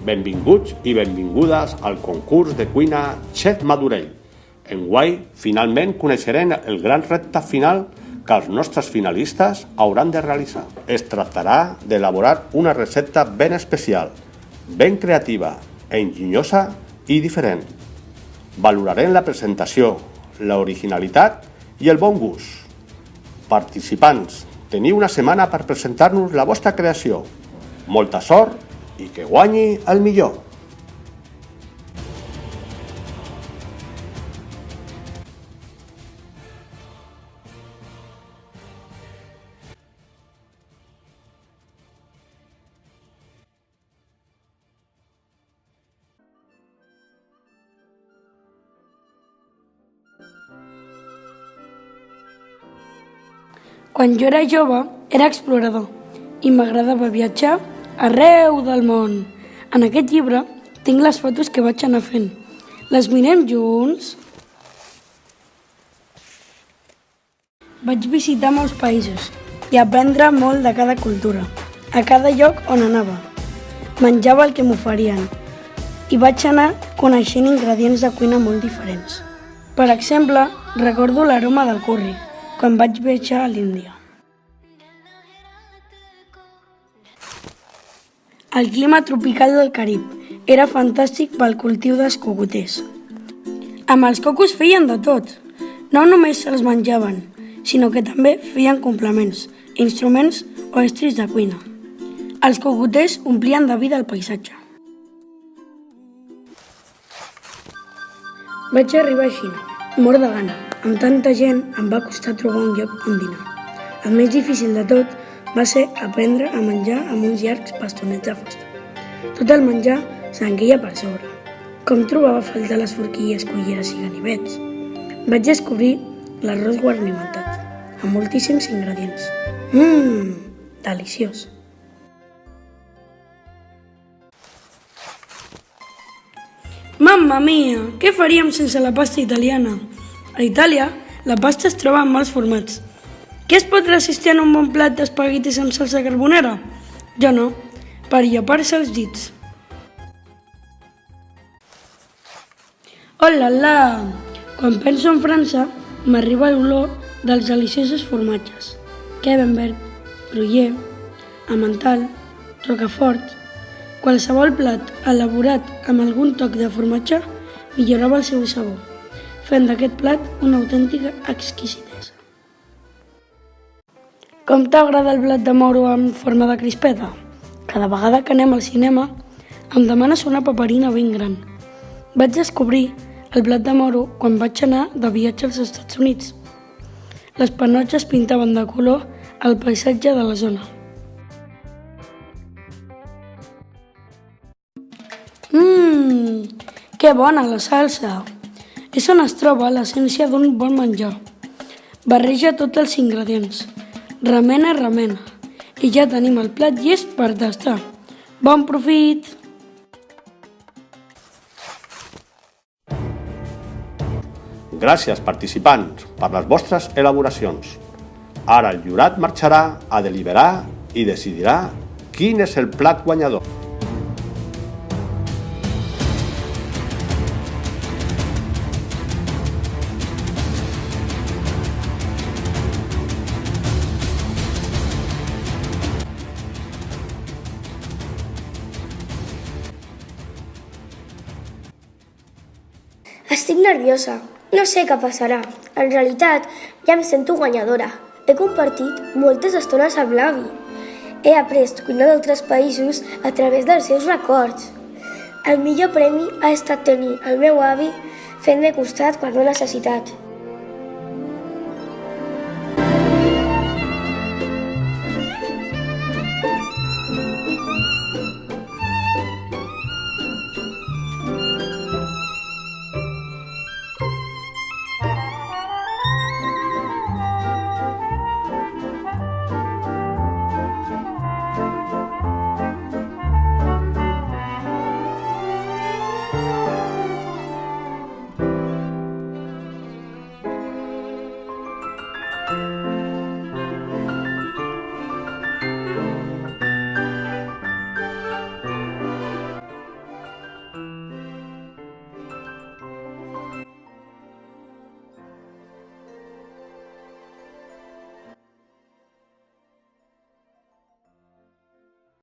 Benvinguts i benvingudes al concurs de cuina Chef Madurell. Enguany, finalment coneixerem el gran repte final que els nostres finalistes hauran de realitzar. Es tractarà d'elaborar una recepta ben especial, ben creativa, enginyosa i diferent. Valorarem la presentació, l'originalitat i el bon gust. Participants, teniu una setmana per presentar-nos la vostra creació. Molta sort i que guanyi el millor! Quan jo era jove, era explorador i m'agradava viatjar arreu del món. En aquest llibre tinc les fotos que vaig anar fent. Les mirem junts? Vaig visitar molts països i aprendre molt de cada cultura, a cada lloc on anava. Menjava el que m'oferien i vaig anar coneixent ingredients de cuina molt diferents. Per exemple, recordo l'aroma del curri, quan vaig viatjar a l'Índia. El clima tropical del Carib era fantàstic pel cultiu dels cocoters. Amb els cocos feien de tot. No només se'ls menjaven, sinó que també feien complements, instruments o estris de cuina. Els cocoters omplien de vida el paisatge. Vaig arribar a Xina, mort de gana. Amb tanta gent em va costar trobar un lloc on dinar. El més difícil de tot va ser aprendre a menjar amb uns llargs bastonets de fusta. Tot el menjar s'engueia per sobre. Com trobava a faltar les forquilles, culleres i ganivets? Vaig descobrir l'arròs guarnimentat, amb moltíssims ingredients. Deliciós! Mamma mia, què faríem sense la pasta italiana? A Itàlia, la pasta es troba en molts formats. Què es pot resistir en un bon plat d'espaguetis amb salsa carbonara? Jo no, per llepar-se els dits. Oh la la! Quan penso en França, m'arriba l'olor dels deliciosos formatges. Camembert, Gruyère, Emmental, Rocafort. Qualsevol plat elaborat amb algun toc de formatge millorava el seu sabor, fent d'aquest plat una autèntica exquisitesa. Com t'agrada el blat de moro en forma de crispeta? Cada vegada que anem al cinema em demanes una paperina ben gran. Vaig descobrir el blat de moro quan vaig anar de viatge als Estats Units. Les panotxes pintaven de color el paisatge de la zona. Que bona la salsa! És on es troba l'essència d'un bon menjar. Barreja tots els ingredients. Remena, i ja tenim el plat llest per tastar. Bon profit! Gràcies, participants, per les vostres elaboracions. Ara el jurat marxarà a deliberar i decidirà quin és el plat guanyador. Estic nerviosa. No sé què passarà. En realitat, ja em sento guanyadora. He compartit moltes estones amb l'avi. He après cuinar d'altres països a través dels seus records. El millor premi ha estat tenir el meu avi fent-me costat quan ho he necessitat.